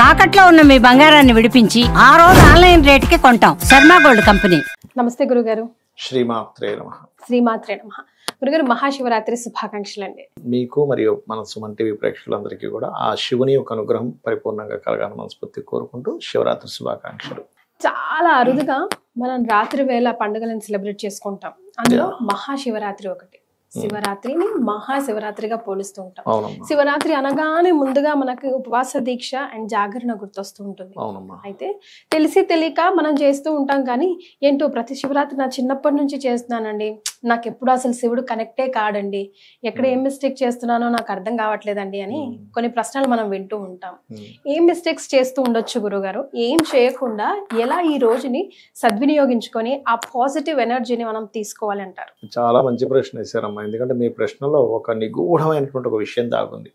తాకట్లో ఉన్న మీ బంగారాన్ని విడిపించి ఆ రోజు ఆన్లైన్ రేటుకి కొంటాం. Sharma gold company. నమస్తే గురుగారు. శ్రీమాత్రే నమః. శ్రీమాత్రే నమః. గురుగారు, మహాశివరాత్రి శుభాకాంక్షలు అండి. మీకు మరియు మన సుమన్ టీవీ ప్రేక్షకులందరికీ కూడా ఆ శివుని యొక్క అనుగ్రహం పరిపూర్ణంగా కలగాలని మనస్ఫూర్తి కోరుకుంటూ శివరాత్రి శుభాకాంక్షలు. చాలా అరుదుగా మనం రాత్రి వేళ పండుగలను సెలబ్రేట్ చేసుకుంటాం. అందులో మహాశివరాత్రి ఒకటి. శివరాత్రిని మహాశివరాత్రిగా పోలుస్తూ ఉంటాం. శివరాత్రి అనగానే ముందుగా మనకి ఉపవాస దీక్ష అండ్ జాగరణ గుర్తొస్తూ ఉంటుంది. అయితే తెలిసి తెలియక మనం చేస్తూ ఉంటాం, కానీ ఏంటో ప్రతి శివరాత్రి నా చిన్నప్పటి నుంచి చేస్తున్నానండి, నాకు ఎప్పుడు అసలు శివుడు కనెక్టే కాడండి, ఎక్కడ ఏం మిస్టేక్ చేస్తున్నానో నాకు అర్థం కావట్లేదండి అని కొన్ని ప్రశ్నలు మనం వింటూ ఉంటాం. ఏం మిస్టేక్స్ చేస్తూ ఉండొచ్చు గురుగారు? ఏం చేయకుండా ఎలా ఈ రోజుని సద్వినియోగించుకొని ఆ పాజిటివ్ ఎనర్జీని మనం తీసుకోవాలి అంటారు? చాలా మంచి ప్రశ్న వేశారమ్మా. ఎందుకంటే మీ ప్రశ్నలో ఒక నిగూఢమైనటువంటి ఒక విషయం దాగుంది.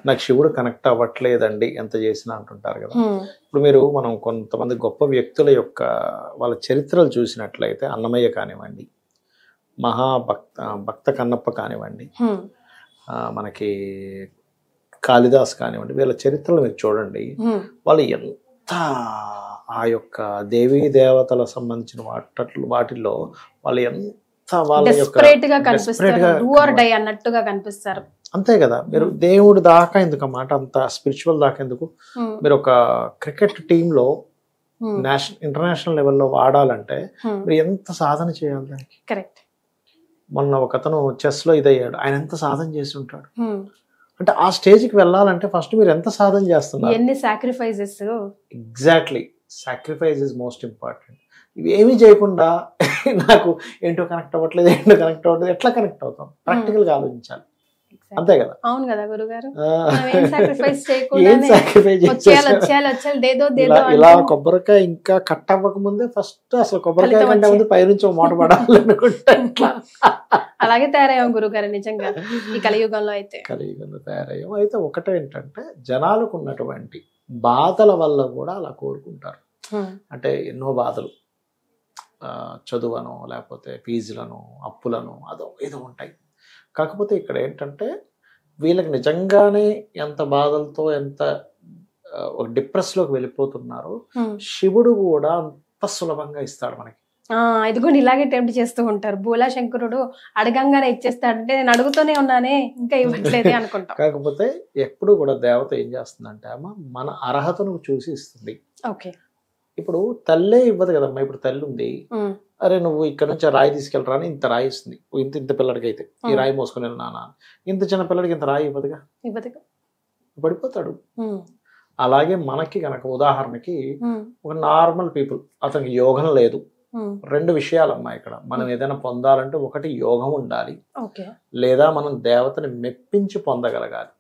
నాకు శివుడు కనెక్ట్ అవ్వట్లేదండి ఎంత చేసినా అంటుంటారు కదా. ఇప్పుడు మనం కొంతమంది గొప్ప వ్యక్తుల యొక్క వాళ్ళ చరిత్రలు చూసినట్లయితే అన్నమయ్య కానివ్వండి, భక్త కన్నప్ప కానివ్వండి, మనకి కాళిదాస్ కానివ్వండి, వీళ్ళ చరిత్రలు మీరు చూడండి. వాళ్ళు ఎంత ఆ యొక్క దేవీ దేవతల సంబంధించిన వాటిల్లో వాళ్ళు ఎంత కనిపిస్తారు. అంతే కదా. మీరు దేవుడు దాకా ఎందుకు అన్నమాట, అంత స్పిరిచువల్ దాకా ఎందుకు? మీరు ఒక క్రికెట్ టీంలో ఇంటర్నేషనల్ లెవెల్లో ఆడాలంటే మీరు ఎంత సాధన చేయాలి దానికి. కరెక్ట్. మొన్న ఒక అతను చెస్ లో ఇదయ్యాడు, ఆయన ఎంత సాధన చేసి ఉంటాడు. అంటే ఆ స్టేజ్కి వెళ్ళాలంటే ఫస్ట్ మీరు ఎంత సాధన చేస్తున్నారు, ఎన్ని sacrifices. Exactly, sacrifice is most important. ఇవి ఏమీ చేయకుండా నాకు ఏంటో కనెక్ట్ అవ్వట్లేదు, ఎట్లా కనెక్ట్ అవుతాం? ప్రాక్టికల్ గా ఆలోచించాలి. అంతే కదా. అవును కదా గురుగారు. ఇలా కొబ్బరికాయ ఇంకా కట్ అవ్వక ముందే ఫస్ట్ అసలు కొబ్బరికాయ కంటే ముందు పైనుంచి ఒక మూట పడాలనుకుంటా. అలాగే తయారయ్యాం గురుగారు నిజంగా ఈ కలియుగంలో తయారయ్యాం. అయితే ఒకటే ఏంటంటే జనాలకు ఉన్నటువంటి బాధల వల్ల కూడా అలా కోరుకుంటారు. అంటే ఎన్నో బాధలు, చదువును, లేకపోతే ఫీజులను, అప్పులను, అదో ఏదో ఉంటాయి. కాకపోతే ఇక్కడ ఏంటంటే వీళ్ళకి నిజంగానే ఎంత బాధలతో ఎంత డిప్రెస్లోకి వెళ్ళిపోతున్నారో శివుడు కూడా అంత సులభంగా ఇస్తాడు మనకి. ఇదిగోని ఇలాగే టెంప్ట్ చేస్తూ ఉంటారు. బోలా శంకరుడు అడగంగానే ఇచ్చేస్తాడంటే నేను అడుగుతూనే ఉన్నానే ఇంకా ఇవ్వట్లేదే అనుకుంటా. కాకపోతే ఎప్పుడు కూడా దేవత ఏం చేస్తుందంటే అమ్మ మన అర్హతను చూసి ఇస్తుంది. ఓకే. ఇప్పుడు తల్లే ఇవ్వదు కదమ్మా. ఇప్పుడు తల్లి ఉంది, అరే నువ్వు ఇక్కడ నుంచి రాయి తీసుకెళ్ళరా అని ఇంత రాయి ఇస్తుంది. ఇంత పిల్లడికి అయితే ఈ రాయి మోసుకుని నాన్న, ఇంత చిన్న పిల్లడికి ఇంత రాయి ఇవ్వదుగా, పడిపోతాడు. అలాగే మనకి కనుక ఉదాహరణకి ఒక నార్మల్ పీపుల్, అతనికి యోగం లేదు. రెండు విషయాలమ్మా ఇక్కడ. మనం ఏదైనా పొందాలంటే ఒకటి యోగం ఉండాలి, లేదా మనం దేవతని మెప్పించి పొందగలగాలి.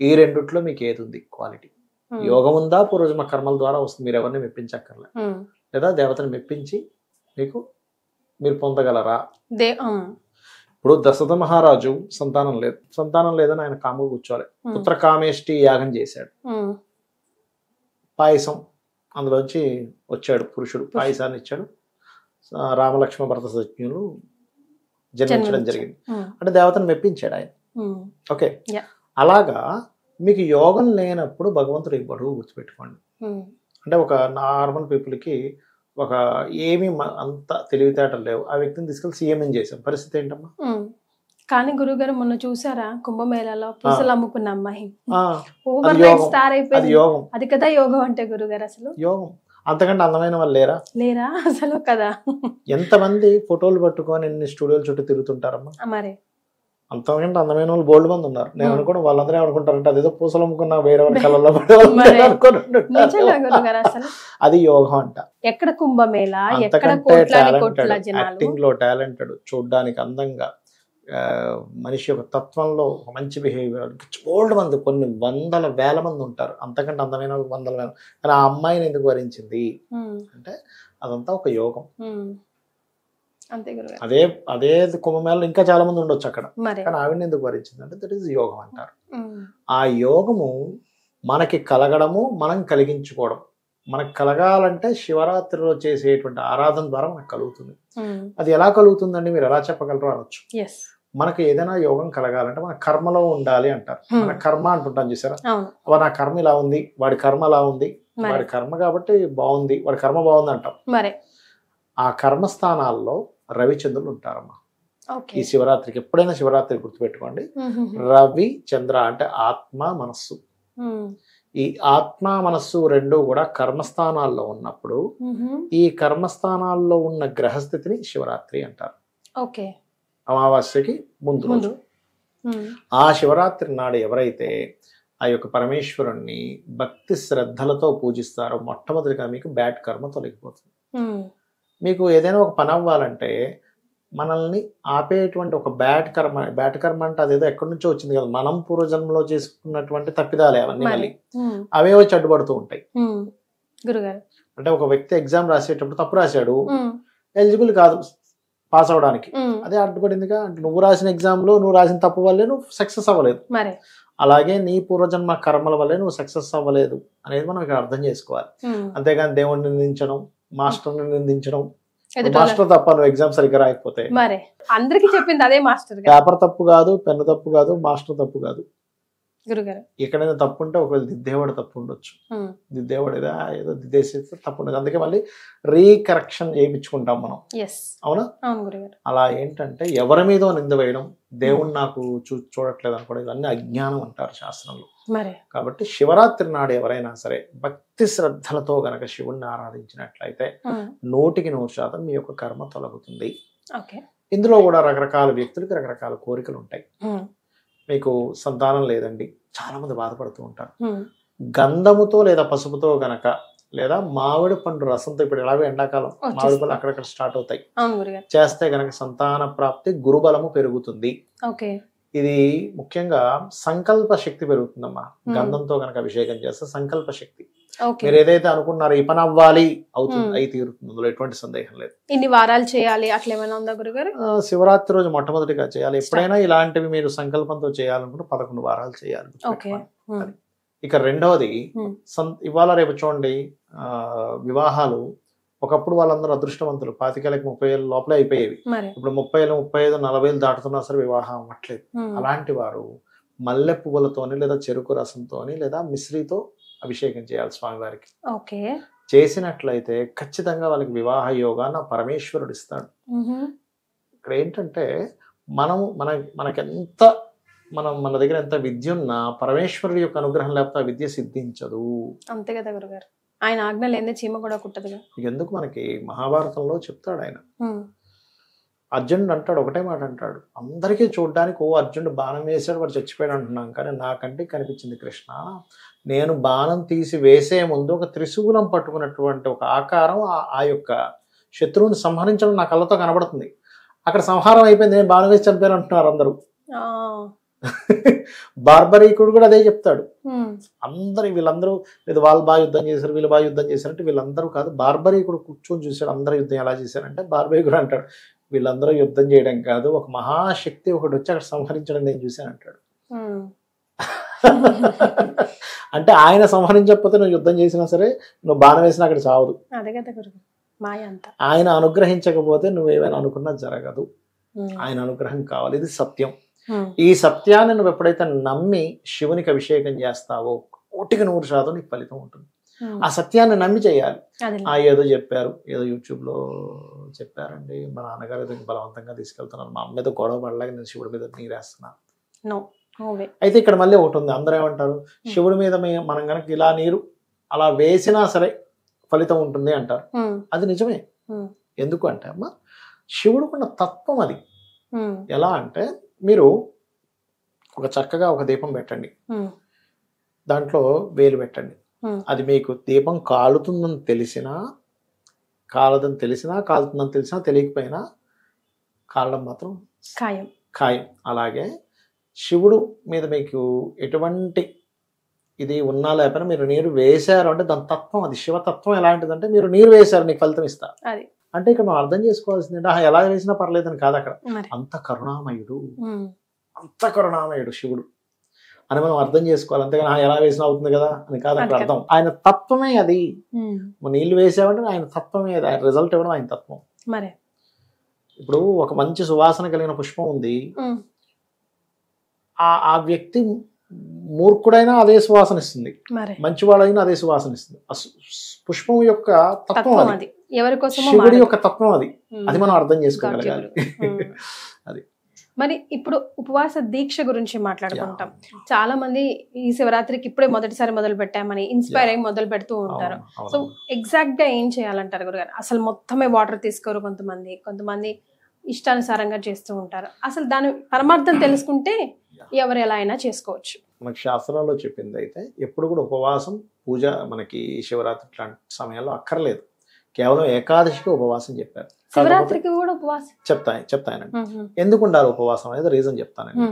ఈ రెండిట్లో మీకు ఏది ఉంది క్వాలిటీ? యోగం ఉందా, పూర్వజన్మ కర్మల ద్వారా వస్తుంది, మీరు ఎవరిని మెప్పించక్కర్లే, లేదా దేవతని మెప్పించి మీరు పొందగలరా? ఇప్పుడు దశరథ మహారాజు సంతానం లేదని ఆయన కాముగా కూర్చోవాలి. పుత్ర కామేష్టి యాగం చేశాడు. పాయసం అందులోంచి వచ్చాడు పురుషుడు, పాయసాన్ని ఇచ్చాడు. రామలక్ష్మణ భరత శత్రుఘ్నులు జన్మించడం జరిగింది. అంటే దేవతను మెప్పించాడు ఆయన. ఓకే. అలాగా మీకు యోగం లేనప్పుడు భగవంతుడు ఇవ్వడు, గుర్తుపెట్టుకోండి. అంటే ఒక నార్మల్ పీపుల్కి ఒక ఏమి అంత తెలివితేటలు లేవు, ఆ వ్యక్తిని తీసుకెళ్ళి సీఎం చేసాం, పరిస్థితి ఏంటమ్మా? కానీ గురుగారు మొన్న చూసారా కుంభమేళాలో పూసలు అమ్ముకున్న అమ్మాయి స్టార్ అయిపోయింది. అది కదా యోగం అంటే గురుగారు. అసలు యోగం అంతకంటే అందమైన వాళ్ళు లేరా అసలు కదా. ఎంతమంది ఫోటోలు పట్టుకొని ఎన్ని స్టూడియోలు చుట్టూ తిరుగుతుంటారమ్మా. మరి అంతకంటే అందమైన వాళ్ళు బోల్డ్ మంది ఉన్నారు. నేను అనుకోవడం వాళ్ళందరూ ఏమనుకుంటారంటే అదేదో పూసలు అమ్ముకున్నా వేరే వాళ్ళ కళ్ళల్లో అది యోగం అంట. ఎక్కడ కుంభమేళ, యాక్టింగ్ లో టాలెంటెడ్, చూడ్డానికి అందంగా, మనిషి యొక్క తత్వంలో ఒక మంచి బిహేవియర్, బోల్డ్ మంది, కొన్ని వందల వేల మంది ఉంటారు. అంతకంటే అందమైన వందల వేల. కానీ ఆ అమ్మాయిని ఎందుకు వరించింది అంటే అదంతా ఒక యోగం. అదే కుంభమేళలో ఇంకా చాలా మంది ఉండొచ్చు అక్కడ, కానీ ఆవిడని ఎందుకు వరించింది అంటే దట్ ఈస్ యోగం అంటారు. ఆ యోగము మనకి కలగడము, మనం కలిగించుకోవడం. మనకు కలగాలంటే శివరాత్రిలో చేసేటువంటి ఆరాధన ద్వారా మనకు కలుగుతుంది. అది ఎలా కలుగుతుందండి, మీరు ఎలా చెప్పగలరో అనొచ్చు. మనకు ఏదైనా యోగం కలగాలంటే మన కర్మలో ఉండాలి అంటారు. మన కర్మ అంటుంటాం చూసారా, నా కర్మ ఇలా ఉంది, వాడి కర్మ అలా ఉంది, వాడి కర్మ కాబట్టి బాగుంది, వాడి కర్మ బాగుంది అంటాం. ఆ కర్మస్థానాల్లో రవిచంద్రులు ఉంటారమ్మా. ఈ శివరాత్రికి ఎప్పుడైనా శివరాత్రి గుర్తుపెట్టుకోండి, రవి చంద్ర అంటే ఆత్మ మనస్సు. ఈ ఆత్మ మనస్సు రెండు కూడా కర్మస్థానాల్లో ఉన్నప్పుడు ఈ కర్మస్థానాల్లో ఉన్న గ్రహస్థితిని శివరాత్రి అంటారు. అమావాస్యకి ముందు రోజు. ఆ శివరాత్రి నాడు ఎవరైతే ఆ యొక్క పరమేశ్వరుణ్ణి భక్తి శ్రద్ధలతో పూజిస్తారో మొట్టమొదటిగా మీకు బ్యాడ్ కర్మ తొలగిపోతుంది. మీకు ఏదైనా ఒక పని అవ్వాలంటే మనల్ని ఆపేటువంటి ఒక బ్యాడ్ కర్మ అంటే అదేదో ఎక్కడి నుంచో వచ్చింది కదా, మనం పూర్వజన్మలో చేసుకున్నటువంటి తప్పిదాలే అవన్నీ, మళ్ళీ అవే వచ్చి అడ్డుపడుతూ ఉంటాయి. అంటే ఒక వ్యక్తి ఎగ్జామ్ రాసేటప్పుడు తప్పు రాశాడు, ఎలిజిబుల్ కాదు పాస్ అవడానికి, అదే అడ్డుపడిందిగా. అంటే నువ్వు రాసిన ఎగ్జామ్ లో నువ్వు రాసిన తప్పు వల్లే నువ్వు సక్సెస్ అవ్వలేదు, అలాగే నీ పూర్వజన్మ కర్మల వల్లే నువ్వు సక్సెస్ అవ్వలేదు అనేది మనం ఇక్కడ అర్థం చేసుకోవాలి. అంతేగాని దేవుడిని నిందించడం, మాస్టర్ని నిందించడం, మాస్టర్ తప్ప నువ్వు ఎగ్జామ్ సరిగ్గా రాయకపోతే, అందరికి చెప్పింది అదే మాస్టర్, పేపర్ తప్పు కాదు, పెన్ను తప్పు కాదు, మాస్టర్ తప్పు కాదు. ఎక్కడైనా తప్పు ఉంటే ఒకవేళ దిద్దేవాడు తప్పు ఉండొచ్చు, దిద్దేవాడు ఏదో దిద్దేసేస్తే తప్పు ఉండదు. అందుకే మళ్ళీ రీకరెక్షన్ చేయించుకుంటాం మనం, అవునా? అలా ఏంటంటే ఎవరి మీదో నింద వేయడం, దేవుడు నాకు చూడట్లేదు అనుకోవడం, ఇవన్నీ అజ్ఞానం అంటారు శాస్త్రంలో. కాబట్టి శివరాత్రి నాడు ఎవరైనా సరే భక్తి శ్రద్ధలతో గనక శివుణ్ణి ఆరాధించినట్లయితే 100% మీ యొక్క కర్మ తొలగుతుంది. ఇందులో కూడా రకరకాల వ్యక్తులకి రకరకాల కోరికలు ఉంటాయి. మీకు సంతానం లేదండి, చాలా మంది బాధపడుతూ ఉంటారు. గంధముతో లేదా పసుపుతో గనక లేదా మామిడి పండు రసంతో, ఇప్పుడు ఎలాగో ఎండాకాలం మామిడి పళ్ళు అక్కడక్కడ స్టార్ట్ అవుతాయి, చేస్తే గనక సంతాన ప్రాప్తి, గురుబలము పెరుగుతుంది. ఇది ముఖ్యంగా సంకల్ప శక్తి పెరుగుతుందమ్మా. గంధంతో గనక అభిషేకం చేస్తే సంకల్ప శక్తి, మీరు ఏదైతే అనుకున్నారో ఈ పని అవ్వాలి అవుతుంది, అయి తీరుతుంది, అందులో ఎటువంటి సందేహం లేదు. ఇన్ని వారాలు చేయాలి అట్లా ఏమైనా ఉందా గురుగారు? శివరాత్రి రోజు మొట్టమొదటిగా చేయాలి. ఎప్పుడైనా ఇలాంటివి మీరు సంకల్పంతో చేయాలనుకుంటే 11 వారాలు చేయాలి. ఇక రెండవది, ఇవాళ రేపు చూడండి వివాహాలు, ఒకప్పుడు వాళ్ళందరూ అదృష్టవంతులు, 25 30 ఏళ్ళ లోపలే అయిపోయేవి. ఇప్పుడు 30 35 40 దాటుతున్నా సరే వివాహం అవ్వట్లేదు. అలాంటి వారు మల్లె పువ్వులతోని లేదా చెరుకు రసంతోని లేదా మిశ్రీతో అభిషేకం చేయాలి స్వామివారికి. చేసినట్లయితే ఖచ్చితంగా వాళ్ళకి వివాహ యోగాన్ని పరమేశ్వరుడు ఇస్తాడు. ఇక్కడ ఏంటంటే మనకెంత మన దగ్గర ఎంత విద్య ఉన్నా పరమేశ్వరుడి యొక్క అనుగ్రహం లేకపోతే ఆ విద్య సిద్ధించదు. అంతే కదా గురుగారు, ఆయన ఆజ్ఞ లేని చీమ కూడా కుట్టదుగా. ఎందుకు మనకి మహాభారతంలో చెప్తాడు ఆయన, అర్జునుడు అంటాడు, ఒకటే మాట అంటాడు, అందరికీ చూడడానికి ఓ అర్జునుడు బాణం వేసాడు వాడు చచ్చిపోయాడు అంటున్నాం, కానీ నాకంటే కనిపించింది కృష్ణ, నేను బాణం తీసి వేసే ముందు ఒక త్రిశూలం పట్టుకున్నటువంటి ఒక ఆకారం ఆ యొక్క శత్రువుని సంహరించడం నా కళ్ళతో కనబడుతుంది. అక్కడ సంహారం అయిపోయింది, నేను బాణం వేసి చనిపోయాను అంటున్నారు అందరూ. బార్బరీకుడు కూడా అదే చెప్తాడు. వీళ్ళందరూ లేదా వాళ్ళు బాగా యుద్ధం చేశారు, వీళ్ళు బాగా యుద్ధం చేశారంటే వీళ్ళందరూ కాదు, బార్బరీకుడు కూర్చొని చూశాడు అందరూ యుద్ధం ఎలా చేశారంటే, బార్బరీకుడు అంటాడు వీళ్ళందరూ యుద్ధం చేయడం కాదు, ఒక మహాశక్తి ఒకటి వచ్చి అక్కడ సంహరించడం నేను చూశాను అంటాడు. అంటే ఆయన సంహరించకపోతే నువ్వు యుద్ధం చేసినా సరే, నువ్వు బాణం వేసినా అక్కడ చావదు. ఆయన అనుగ్రహించకపోతే నువ్వేమైనా అనుకున్నా జరగదు. ఆయన అనుగ్రహం కావాలి, ఇది సత్యం. ఈ సత్యాన్ని నువ్వు ఎప్పుడైతే నమ్మి శివునికి అభిషేకం చేస్తావో 100% నీకు ఫలితం ఉంటుంది. ఆ సత్యాన్ని నమ్మి చేయాలి. ఏదో చెప్పారు, ఏదో యూట్యూబ్ లో చెప్పారండి, మా నాన్నగారు ఏదో బలవంతంగా తీసుకెళ్తున్నారు, మా అమ్మ మీద గొడవ పడలేక నేను శివుడి మీద నీరేస్తున్నాను. అయితే ఇక్కడ మళ్ళీ ఒకటి ఉంది, అందరూ ఏమంటారు, శివుడి మీద మనం కనుక ఇలా నీరు అలా వేసినా సరే ఫలితం ఉంటుంది అంటారు. అది నిజమే. ఎందుకు అంటే అమ్మ, శివుడుకున్న తత్వం అది. ఎలా అంటే, మీరు చక్కగా ఒక దీపం పెట్టండి, దాంట్లో వేలు పెట్టండి, అది మీకు దీపం కాలుతుందని తెలిసినా కాలదని తెలిసినా కాలుతుందని తెలిసినా తెలియకపోయినా కాలడం మాత్రం ఖాయం. అలాగే శివుడు మీద మీకు ఎటువంటి ఇది ఉన్నా లేకపోయినా మీరు నీరు వేశారు అంటే దాని తత్వం అది, శివతత్వం ఎలాంటిదంటే, మీరు నీరు వేశారు నీకు ఫలితం ఇస్తా అంటే ఇక్కడ మనం అర్థం చేసుకోవాల్సింది అంటే ఎలా వేసినా పర్లేదని కాదు, అక్కడ అంత కరుణామయుడు శివుడు అని మనం అర్థం చేసుకోవాలి. అంతేగాని ఎలా వేసినా అవుతుంది కదా అని కాదు అక్కడ అర్థం. ఆయన తత్వమే అది. నీళ్లు వేసామంటే ఆయన తత్వమే అది, ఆయన రిజల్ట్ ఇవ్వడం ఆయన తత్వం. ఇప్పుడు ఒక మంచి సువాసన కలిగిన పుష్పం ఉంది, ఆ వ్యక్తి మూర్ఖుడైనా అదే సువాసన ఇస్తుంది, మంచివాడైనా అదే సువాసన ఇస్తుంది. పుష్పం యొక్క తత్వం అది, శివుడి యొక్క తత్వం అది, అది మనం అర్థం చేసుకోగలగాలి. అది మరి ఇప్పుడు ఉపవాస దీక్ష గురించి మాట్లాడుకుంటాం. చాలా మంది ఈ శివరాత్రికి ఇప్పుడే మొదటిసారి మొదలు పెట్టామని ఇన్స్పైర్ అయ్యి మొదలు పెడుతూ ఉంటారు. సో ఎగ్జాక్ట్ గా ఏం చేయాలంటారు గురుగారు? అసలు మొత్తమే వాటర్ తీసుకోరు కొంతమంది ఇష్టానుసారంగా చేస్తూ ఉంటారు. అసలు దాని పరమార్థం తెలుసుకుంటే ఎవరు ఎలా అయినా చేసుకోవచ్చు. మనకి శాస్త్రాల్లో చెప్పింది అయితే ఎప్పుడు కూడా ఉపవాసం పూజ మనకి శివరాత్రి లాంటి సమయాల్లో అక్కర్లేదు, కేవలం ఏకాదశికి ఉపవాసం చెప్పారు. శివరాత్రికి కూడా ఉపవాసం చెప్తానండి. ఎందుకు ఉండాలి ఉపవాసం అనేది రీజన్ చెప్తానండి.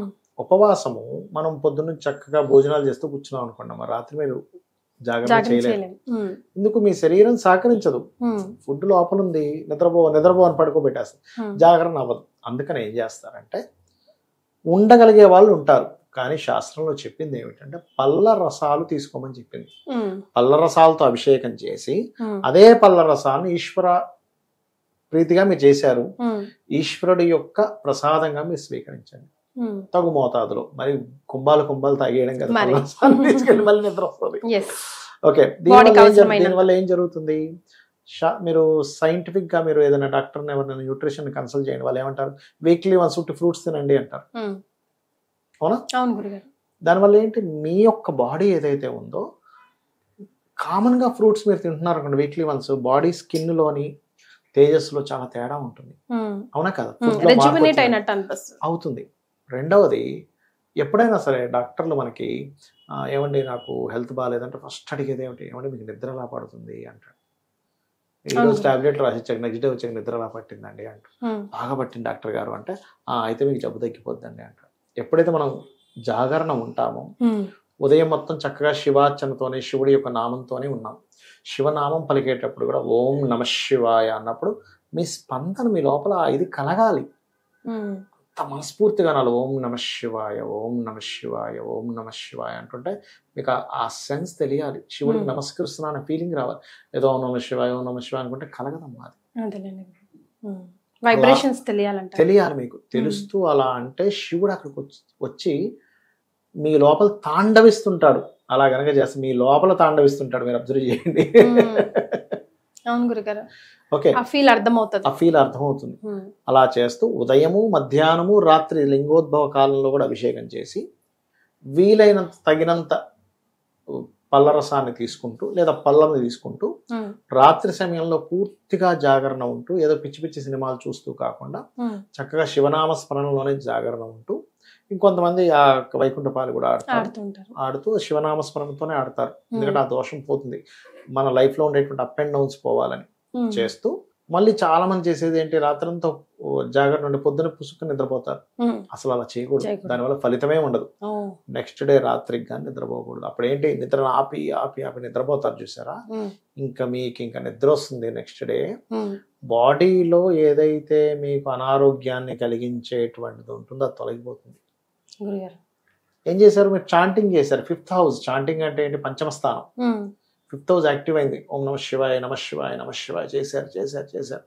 ఉపవాసము మనం పొద్దున్న చక్కగా భోజనాలు చేస్తూ కూర్చున్నాం అనుకోండి, మరి రాత్రి మీరు జాగ్రత్త చేయలేము. ఎందుకు? మీ శరీరం సహకరించదు, ఫుడ్ లోపల ఉంది, నిద్రపో అని పడుకోబెట్టేస్తుంది, జాగరణ అవ్వదు. అందుకని ఏం చేస్తారంటే ఉండగలిగే వాళ్ళు ఉంటారు, కానీ శాస్త్రంలో చెప్పింది ఏమిటంటే పళ్ళ రసాలు తీసుకోమని చెప్పింది. పళ్ళ రసాలతో అభిషేకం చేసి అదే పళ్ళ రసాన్ని ఈశ్వర ప్రీతిగా మీరు చేశారు, ఈశ్వరుడి యొక్క ప్రసాదంగా మీరు స్వీకరించండి తగు మోతాదులో. మరి కుంభాలు తాగేయడం కదా, తీసుకెళ్ళి మళ్ళీ నిద్ర వస్తుంది. ఓకే, దీనివల్ల ఏం జరుగుతుంది? మీరు సైంటిఫిక్ గా మీరు ఏదైనా డాక్టర్ని ఎవరైనా న్యూట్రిషన్ కన్సల్ట్ చేయండి, వాళ్ళు ఏమంటారు? వీక్లీ 1 ఫ్రూట్స్ తినండి అంటారు, అవునా? దానివల్ల ఏంటి? మీ యొక్క బాడీ ఏదైతే ఉందో కామన్ గా ఫ్రూట్స్ మీరు తింటున్నారు అనుకోండి వీక్లీ 1, బాడీ స్కిన్ లోని తేజస్సులో చాలా తేడా ఉంటుంది, అవునా కదా? అవుతుంది. రెండవది, ఎప్పుడైనా సరే డాక్టర్లు మనకి ఏమండి నాకు హెల్త్ బాగాలేదంటే ఫస్ట్ అడిగేది ఏమంటే మీకు నిద్ర ఎలా పడుతుంది అంటాడు. ఈరోజు టాబ్లెట్లు రాసిచ్చాక నెక్స్ట్ డే వచ్చాక నిద్ర ఎలా పట్టిందండి అంటారు. బాగా పట్టింది డాక్టర్ గారు అంటే అయితే మీకు జబ్బు తగ్గిపోద్దండి అంటారు. ఎప్పుడైతే మనం జాగరణ ఉంటామో ఉదయం మొత్తం చక్కగా శివార్చనతోనే శివుడి యొక్క నామంతోనే ఉన్నాం. శివనామం పలికేటప్పుడు కూడా ఓం నమ శివాయ అన్నప్పుడు మీ స్పందన మీ లోపల ఇది కలగాలి, అంత మనస్ఫూర్తిగా అనాలి. ఓం నమ శివాయ, ఓం నమ శివాయ, ఓం నమ శివాయ అంటుంటే మీకు ఆ సెన్స్ తెలియాలి, శివుడికి నమస్కరిస్తున్నా అనే ఫీలింగ్ రావాలి. ఏదో ఓం నమ శివాయ ఓం నమ శివాయ అనుకుంటే కలగదమ్మా అది. వైబ్రేషన్స్ తెలియాలి మీకు. తెలుస్తూ అలా అంటే శివుడు అక్కడికి వచ్చి మీ లోపల తాండవిస్తుంటాడు. అలా కనుక చేస్తే మీ లోపల తాండవిస్తుంటాడు, మీరు అబ్జర్వ్ చేయండి. ఓకే, ఆ ఫీల్ అర్థమవుతుంది. అలా చేస్తూ ఉదయము మధ్యాహ్నము రాత్రి లింగోద్భవ కాలంలో కూడా అభిషేకం చేసి వీలైనంత తగినంత పళ్ళరసాన్ని తీసుకుంటూ లేదా పళ్ళని తీసుకుంటూ రాత్రి సమయంలో పూర్తిగా జాగరణ ఉంటూ ఏదో పిచ్చి పిచ్చి సినిమాలు చూస్తూ కాకుండా చక్కగా శివనామ స్మరణలోనే జాగరణ ఉంటూ, ఇంకొంతమంది ఆ వైకుంఠపాలు కూడా ఆడుతూ శివనామ స్మరణతోనే ఆడతారు. ఎందుకంటే ఆ దోషం పోతుంది, మన లైఫ్ లో ఉండేటువంటి అప్ అండ్ డౌన్స్ పోవాలని చేస్తూ. మళ్ళీ చాలా మంది చేసేది ఏంటి, రాత్రంతా జాగరణ ఉండి పొద్దున పుసుకుని నిద్రపోతారు. అసలు అలా చేయకూడదు, దానివల్ల ఫలితమే ఉండదు. నెక్స్ట్ డే రాత్రికి కానీ నిద్రపోకూడదు. అప్పుడు ఏంటి, నిద్ర ఆపి నిద్రపోతారు చూసారా, ఇంకా నిద్ర వస్తుంది. నెక్స్ట్ డే బాడీలో ఏదైతే మీకు అనారోగ్యాన్ని కలిగించేటువంటిది ఉంటుందో అది తొలగిపోతుంది. ఏం చేశారు మీరు? చాంటింగ్ చేశారు. 5th హౌస్ చాంటింగ్ అంటే ఏంటి? పంచమ స్థానం. 5th హౌస్ యాక్టివ్ అయింది. ఓం నమ శివాయ నమ శివాయ నమ శివాయ చేశారు.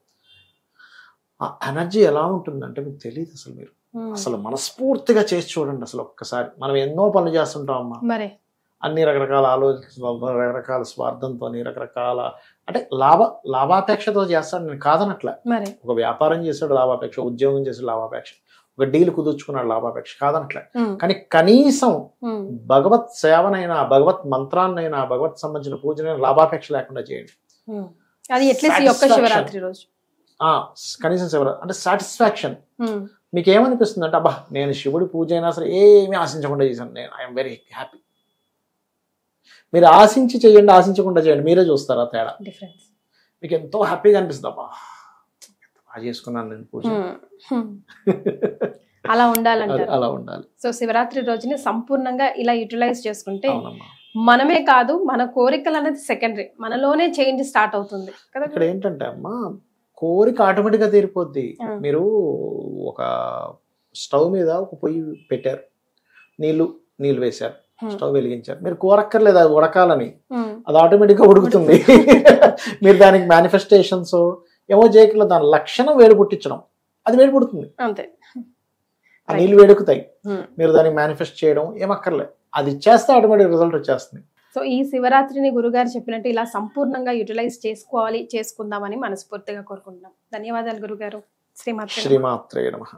ఆ ఎనర్జీ ఎలా ఉంటుందంటే మీకు తెలియదు అసలు. మీరు అసలు మనస్ఫూర్తిగా చేసి చూడండి అసలు ఒక్కసారి. మనం ఎన్నో పనులు చేస్తుంటాం అమ్మా, అన్ని రకరకాల ఆలోచనలు, రకరకాల స్వార్థంతో, రకరకాల అంటే లాభాపేక్షతో చేస్తాడు. నేను కాదనట్లే. ఒక వ్యాపారం చేశాడు లాభాపేక్ష, ఉద్యోగం చేసాడు లాభాపేక్ష, ఒక డీల్ కుదుర్చుకున్నాడు లాభాపేక్ష, కాదనట్లే. కానీ కనీసం భగవత్ సేవనైనా, భగవత్ మంత్రాన్నైనా, భగవత్ సంబంధించిన పూజనైనా లాభాపేక్ష లేకుండా చేయండి. కనీసం శివరాత్రి అంటే సాటిస్ఫాక్షన్. మీకు ఏమనిపిస్తుంది అంటే అబ్బా నేను శివుడి పూజ అయినా సరే ఏమీ ఆశించకుండా చేశాను, నేను ఐఎమ్ వెరీ హ్యాపీ. మీరు ఆశించి చేయండి, ఆశించకుండా చేయండి, మీరే చూస్తారా తేడా. మీకు ఎంతో హ్యాపీగా అనిపిస్తుంది, అబ్బా బాగా చేసుకున్నాను నేను పూజ. అలా ఉండాలంటే అలా ఉండాలి. సో శివరాత్రి రోజుని సంపూర్ణంగా ఇలా యూటిలైజ్ చేసుకుంటే మనమే కాదు, మన కోరికలు అనేది సెకండరీ, మనలోనే చేంజ్ స్టార్ట్ అవుతుంది కదా. ఇక్కడ ఏంటంటే అమ్మా, కోరిక ఆటోమేటిక్గా తీరిపోద్ది. మీరు ఒక స్టవ్ మీద ఒక పొయ్యి పెట్టారు, నీళ్లు వేశారు, స్టవ్ వెలిగించారు. మీరు కోరక్కర్లేదు అది ఉడకాలని, అది ఆటోమేటిక్గా ఉడుకుతుంది. మీరు దానికి మేనిఫెస్టేషన్స్ ఏమో చేయకుండా దాని లక్షణం వేడి పుట్టించడం. అది వేడి పుడుతుంది, అంతే. ఆ నీళ్ళు వేడెక్కుతాయి. మీరు దాన్ని మేనిఫెస్ట్ చేయడం ఏమక్కర్లే, అది ఇచ్చేస్తే ఆటోమేటిక్ రిజల్ట్ వచ్చేస్తుంది. సో ఈ శివరాత్రిని గురుగారు చెప్పినట్టు ఇలా సంపూర్ణంగా యూటిలైజ్ చేసుకుందామని మనస్ఫూర్తిగా కోరుకుంటున్నాం. ధన్యవాదాలు గురుగారు. శ్రీమాత్రే నమః. శ్రీమాత్రే నమః.